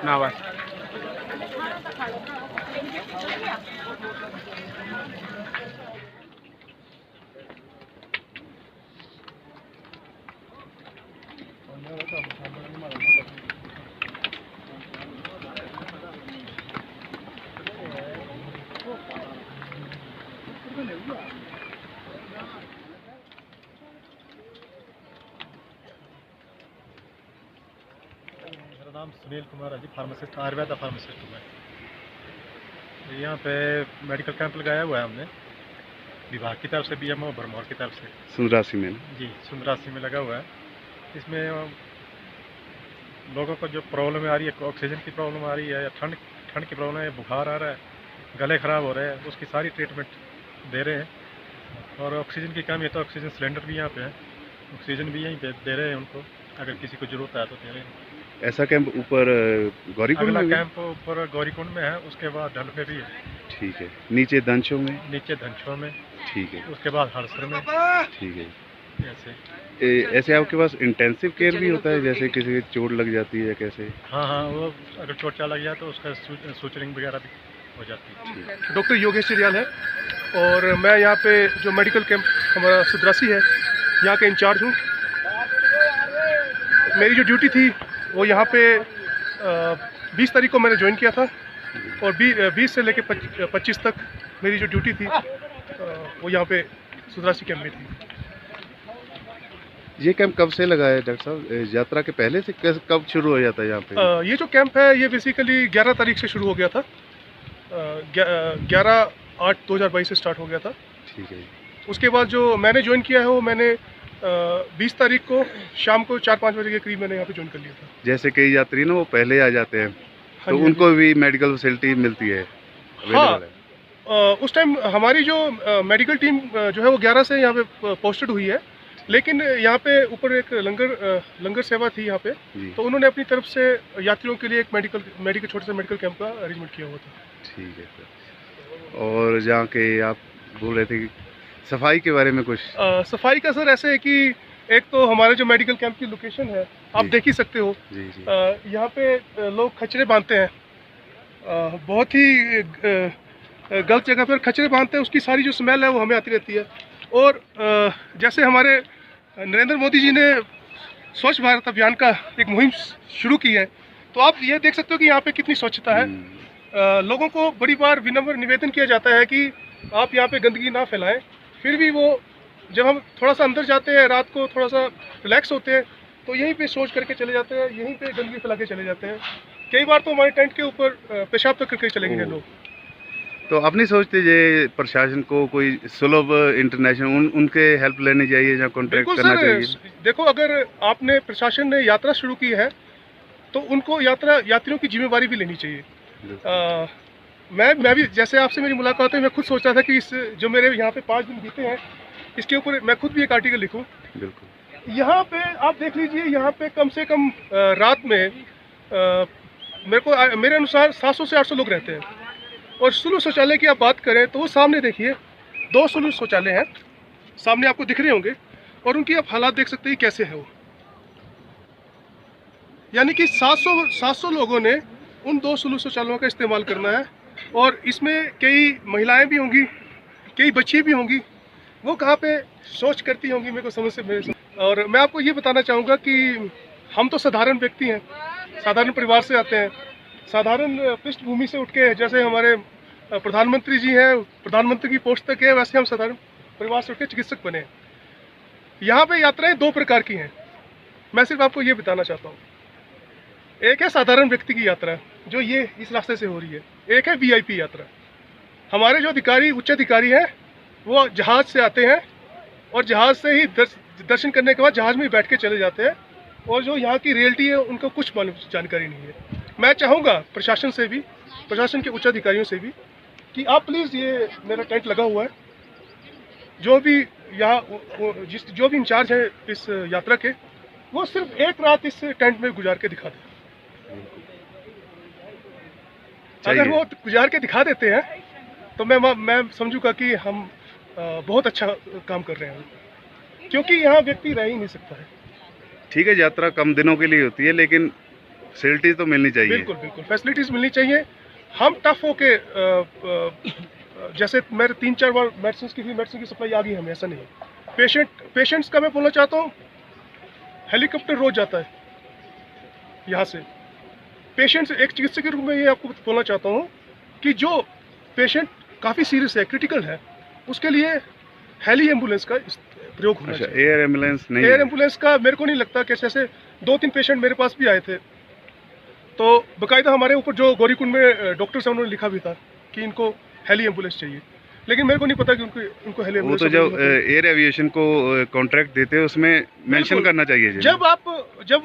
ना बस मेरा नाम सुनील कुमार है जी, फार्मासिस्ट, आयुर्वेदा फार्मासिस्ट हूँ मैं। यहाँ पे मेडिकल कैंप लगाया हुआ है हमने विभाग की तरफ से, बीएमओ भरमौर की तरफ से, सुंदरासी में जी सुंदरासी में लगा हुआ है। इसमें लोगों को जो प्रॉब्लम आ रही है, ऑक्सीजन की प्रॉब्लम आ रही है या ठंड की प्रॉब्लम है, बुखार आ रहा है, गले ख़राब हो रहे हैं, उसकी सारी ट्रीटमेंट दे रहे हैं। और ऑक्सीजन की कमी है तो ऑक्सीजन सिलेंडर भी यहाँ पे है, ऑक्सीजन भी यहीं पे दे रहे हैं उनको, अगर किसी को ज़रूरत है तो दे रहे हैं। ऐसा कैंप ऊपर गौरीकुंड अगला में कैंप ऊपर गौरीकुंड में है, उसके बाद ढल पे भी है। ठीक है, नीचे दंशों में, नीचे धनछुआ में, ठीक है, उसके बाद हड़सर में, ठीक है। ऐसे। ऐसे आपके पास इंटेंसिव केयर भी होता है, जैसे किसी की चोट लग जाती है कैसे? हाँ हाँ, वो अगर चोट चाल लग जाए तो उसका सूचरिंग वगैरह भी हो जाती है। डॉक्टर योगेश चिरियाल है और मैं यहाँ पे जो मेडिकल कैंप हमारा सुंदरासी है यहाँ का इंचार्ज हूँ। मेरी जो ड्यूटी थी वो यहाँ पे 20 तारीख को मैंने ज्वाइन किया था और 20 से लेकर 25 तक मेरी जो ड्यूटी थी वो यहाँ पे सुंदरासी कैंप में थी। ये कैंप कब से लगा है डॉक्टर साहब? यात्रा के पहले से कब शुरू हो जाता है यहाँ पे? ये जो कैंप है ये बेसिकली 11 तारीख से शुरू हो गया था, 11/8/2022 से स्टार्ट हो गया था। ठीक है। उसके बाद जो मैंने ज्वाइन किया है वो मैंने 20 तारीख को शाम को 4-5 बजे के करीब मैंने यहाँ पे ज्वाइन कर लिया था। जैसे कई यात्री ना वो पहले आ जाते हैं तो उनको भी मेडिकल फैसिलिटी मिलती है? हाँ, उस टाइम हमारी जो मेडिकल टीम जो है वो 11 से यहाँ पे पोस्टेड हुई है, लेकिन यहाँ पे ऊपर एक लंगर सेवा थी यहाँ पे, तो उन्होंने अपनी तरफ से यात्रियों के लिए एक मेडिकल छोटे से मेडिकल कैंप का अरेंजमेंट किया हुआ था। ठीक है सर। और जहाँ के आप बोल रहे थे कि सफाई के बारे में कुछ? सफाई का सर ऐसे है कि एक तो हमारे जो मेडिकल कैंप की लोकेशन है आप देख ही सकते हो। यहाँ पे लोग खचरे बांधते हैं, बहुत ही गलत जगह पर खचरे बांधते हैं, उसकी सारी जो स्मेल है वो हमें आती रहती है। और जैसे हमारे नरेंद्र मोदी जी ने स्वच्छ भारत अभियान का एक मुहिम शुरू की है, तो आप ये देख सकते हो कि यहाँ पे कितनी स्वच्छता है। लोगों को बड़ी बार विनम्र निवेदन किया जाता है कि आप यहाँ पे गंदगी ना फैलाएं, फिर भी वो जब हम थोड़ा सा अंदर जाते हैं, रात को थोड़ा सा रिलैक्स होते हैं, तो यहीं पे सोच करके चले जाते हैं, यहीं पे गंदगी फैला के चले जाते हैं। कई बार तो हमारे टेंट के ऊपर पेशाब तक करके चले गए लोग। तो आप नहीं सोचते ये प्रशासन को कोई सुलभ इंटरनेशनल उनके हेल्प लेनी चाहिए या कॉन्ट्रैक्ट करना चाहिए? देखो, अगर आपने प्रशासन ने यात्रा शुरू की है तो उनको यात्रियों की जिम्मेवारी भी लेनी चाहिए। मैं भी, जैसे आपसे मेरी मुलाकात है, मैं खुद सोच रहा था कि इस जो मेरे यहाँ पे 5 दिन बीते हैं इसके ऊपर मैं खुद भी एक आर्टिकल लिखूँ। बिल्कुल। यहाँ पे आप देख लीजिए, यहाँ पे कम से कम रात में मेरे अनुसार 700 से 800 लोग रहते हैं। और सुलभ शौचालय की आप बात करें तो वो सामने देखिए 2 सुलभ शौचालय हैं, सामने आपको दिख रहे होंगे, और उनकी आप हालात देख सकते हैं कैसे है वो। यानी कि 700 लोगों ने उन 2 सुलभ शौचालयों का इस्तेमाल करना है, और इसमें कई महिलाएं भी होंगी, कई बच्ची भी होंगी, वो कहाँ पे सोच करती होंगी मेरे को समझ से मेरे। और मैं आपको ये बताना चाहूँगा कि हम तो साधारण व्यक्ति हैं, साधारण परिवार से आते हैं, साधारण पृष्ठभूमि से उठ के, जैसे हमारे प्रधानमंत्री जी हैं, प्रधानमंत्री की पोस्ट तक है, वैसे हम साधारण परिवार से उठ के चिकित्सक बने हैं। यहाँ पे यात्राएं 2 प्रकार की हैं, मैं सिर्फ आपको ये बताना चाहता हूँ। एक है साधारण व्यक्ति की यात्रा जो ये इस रास्ते से हो रही है, एक है वीआईपी यात्रा। हमारे जो अधिकारी, उच्च अधिकारी हैं, वो जहाज़ से आते हैं और जहाज़ से ही दर्शन करने के बाद जहाज़ में बैठ के चले जाते हैं, और जो यहाँ की रियलिटी है उनको कुछ जानकारी नहीं है। मैं चाहूँगा प्रशासन से भी, प्रशासन के उच्च अधिकारियों से भी, कि आप प्लीज़, ये मेरा टेंट लगा हुआ है, जो भी यहाँ जो भी इंचार्ज है इस यात्रा के, वो सिर्फ एक रात इस टेंट में गुजार के दिखा दें। अगर वो गुजार के दिखा देते हैं तो मैं समझूंगा कि हम बहुत अच्छा काम कर रहे हैं, क्योंकि यहाँ व्यक्ति रह ही नहीं सकता है। ठीक है, यात्रा कम दिनों के लिए होती है, लेकिन फैसिलिटीज तो मिलनी चाहिए। बिल्कुल बिल्कुल फैसिलिटीज़ मिलनी चाहिए। हम टफ होके जैसे मेरे 3-4 बार मेडिसिन की सप्लाई आ गई हमें, ऐसा नहीं है। पेशेंट्स का मैं बोलना चाहता हूँ, हेलीकॉप्टर रोज जाता है यहाँ से। पेशेंट्स, एक चिकित्सक के रूप में ये आपको बोलना चाहता हूँ कि जो पेशेंट काफ़ी सीरियस है, क्रिटिकल है, उसके लिए हेली एम्बुलेंस का प्रयोग होना अच्छा, चाहिए। एयर एम्बुलेंस नहीं एयर है? एम्बुलेंस का मेरे को नहीं लगता कि जैसे 2-3 पेशेंट मेरे पास भी आए थे, तो बाकायदा हमारे ऊपर जो गौरीकुंड में डॉक्टर्स हैं उन्होंने लिखा भी था कि इनको हेली एम्बुलेंस चाहिए, लेकिन मेरे को नहीं पता कि उनको हेली वो एम्बुलेंस। तो जब एयर एविएशन को कॉन्ट्रैक्ट देते हैं उसमें मेंशन करना चाहिए जी। जब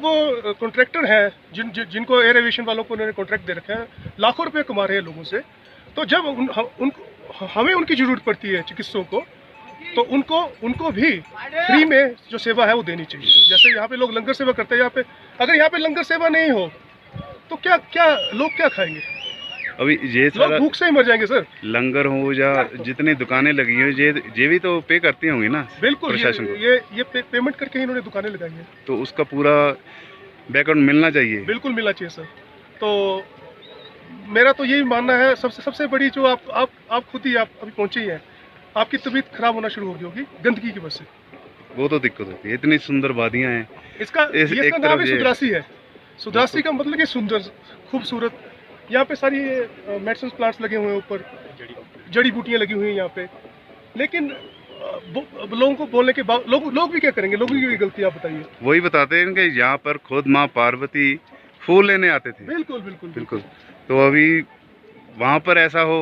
वो कॉन्ट्रैक्टर हैं जिनको एयर एविएशन वालों को उन्होंने कॉन्ट्रैक्ट दे रखा है, लाखों रुपए कमा रहे हैं लोगों से, तो जब हमें उनकी ज़रूरत पड़ती है चिकित्सकों को, तो उनको भी फ्री में जो सेवा है वो देनी चाहिए। जैसे यहाँ पे लोग लंगर सेवा करते हैं, यहाँ पे अगर यहाँ पे लंगर सेवा नहीं हो तो क्या लोग क्या खाएंगे? अभी ये लोग सारा भूख से ही मर जाएंगे सर। लंगर हो या जितनी दुकानें लगी हो, ये भी तो पे करती होंगी ना बिल्कुल, प्रशासन को। ये पेमेंट करके ही इन्होंने दुकानें लगाई हैं। तो उसका पूरा बैकग्राउंड मिलना चाहिए। बिल्कुल मिलना चाहिए सर। तो मेरा तो यही मानना है, सबसे बड़ी जो आप खुद ही आप अभी पहुंचे ही हैं, आपकी तबीयत खराब होना शुरू होगी गंदगी की वजह से। वो तो दिक्कत होती है, इतनी सुंदर वादियां हैं। इसका एक नाम ही तरफ ये- सुदरासी है। सुदरासी का मतलब कि सुंदर, खूबसूरत। यहाँ पे सारी मेडिसिन प्लांट्स लगे हुए हैं, ऊपर जड़ी बूटियाँ लगी हुई हैं यहाँ पे, लेकिन लोगों को बोलने के बाद लोग भी क्या करेंगे? लोगों की भी गलती, आप बताइए। वही बताते हैं कि यहाँ पर खुद माँ पार्वती फूल लेने आते थे। बिल्कुल बिल्कुल बिल्कुल। तो अभी वहाँ पर ऐसा हो,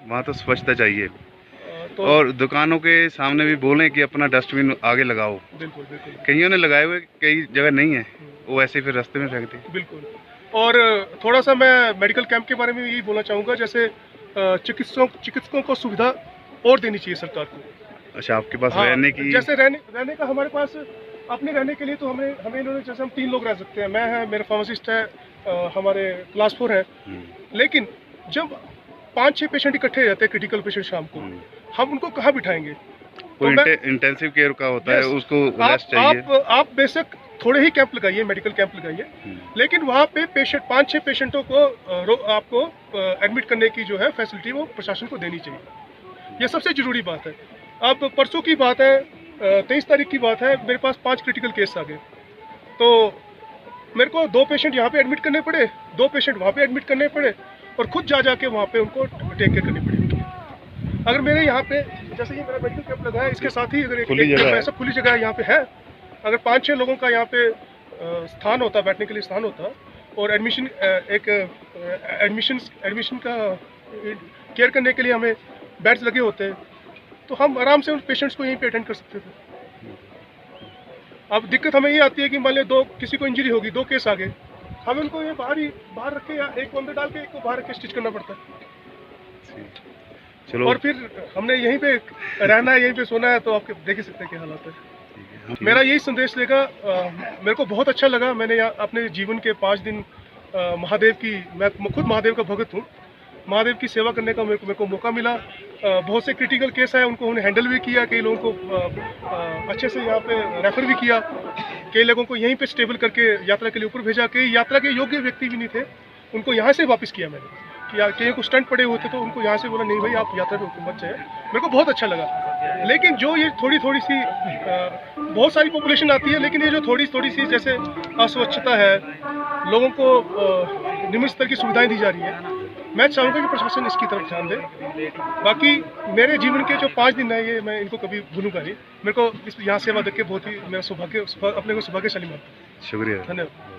वहाँ तो स्वच्छता चाहिए। तो और दुकानों के सामने भी बोलें कि अपना डस्टबिन आगे लगाओ। बिल्कुल बिल्कुल कईयों ने लगाए हुए, कई जगह नहीं है, वो ऐसे फिर रास्ते में फेंकते हैं। बिल्कुल। और थोड़ा सा मैं मेडिकल कैंप के बारे में यही बोलना चाहूँगा, जैसे चिकित्सकों को सुविधा और देनी चाहिए सरकार को। अच्छा, आपके पास हाँ, रहने की? जैसे रहने का हमारे पास अपने रहने के लिए तो हमें इन्होंने, जैसे हम 3 लोग रह सकते हैं, मैं है, मेरा फार्मासिस्ट है, हमारे क्लास 4 है। लेकिन जब 5-6 पेशेंट इकट्ठे रहते हैं, क्रिटिकल पेशेंट, शाम को हम उनको कहाँ बिठाएंगे? कोई तो इंटेंसिव केयर का होता है, Yes, उसको रेस्ट चाहिए। आप बेशक थोड़े ही कैंप लगाइए, मेडिकल कैंप लगाइए, लेकिन वहाँ पे 5-6 पेशेंटों को आपको एडमिट करने की जो है फैसिलिटी वो प्रशासन को देनी चाहिए। ये सबसे ज़रूरी बात है। अब परसों की बात है, 23 तारीख की बात है, मेरे पास 5 क्रिटिकल केस आ गए, तो मेरे को 2 पेशेंट यहाँ पे एडमिट करने पड़े, 2 पेशेंट वहाँ पे एडमिट करने पड़े, और खुद जा के वहाँ पे उनको टेक केयर करनी पड़ी। अगर मेरे यहाँ पे, जैसे ये मेरा मेडिकल कैंप लगा है, इसके साथ ही अगर खुली जगह है। ऐसा खुली जगह यहाँ पे है, अगर 5-6 लोगों का यहाँ पे स्थान होता, बैठने के लिए स्थान होता, और एडमिशन का केयर करने के लिए हमें बेड्स लगे होते, तो हम आराम से उन पेशेंट्स को यहीं पे अटेंड कर सकते थे। अब दिक्कत हमें ये आती है कि मान लो किसी को इंजरी होगी, 2 केस आ गए, हमें उनको ये बाहर रख के, या एक को अंदर डाल के एक को बाहर रख के स्टिच करना पड़ता है। चलो, और फिर हमने यहीं पे रहना है, यहीं पे सोना है, तो आप देख ही सकते हैं क्या हालात है। मेरा यही संदेश देगा। मेरे को बहुत अच्छा लगा, मैंने अपने जीवन के 5 दिन महादेव की, मैं खुद महादेव का भगत हूँ, महादेव की सेवा करने का मेरे को मौका मिला। बहुत से क्रिटिकल केस है, उनको उन्हें हैंडल भी किया, कई लोगों को अच्छे से यहाँ पे रेफर भी किया, कई लोगों को यहीं पे स्टेबल करके यात्रा के लिए ऊपर भेजा, कई यात्रा के योग्य व्यक्ति भी नहीं थे, उनको यहाँ से वापस किया मैंने, कि कहीं को स्टंट पड़े हुए थे तो उनको यहाँ से बोला नहीं भाई आप यात्रा पे मत जाए। मेरे को बहुत अच्छा लगा। लेकिन जो ये थोड़ी सी बहुत सारी पॉपुलेशन आती है, लेकिन ये जो थोड़ी सी जैसे अस्वच्छता है, लोगों को निम्न स्तर की सुविधाएं दी जा रही है, मैं चाहूँगा कि प्रशासन इसकी तरफ ध्यान दे। बाकी मेरे जीवन के जो 5 दिन है, ये मैं इनको कभी भूलूंगा नहीं। मेरे को यहाँ सेवा देख के बहुत ही मेरा अपने को सौभाग्यशाली मानता हूँ। शुक्रिया। धन्यवाद।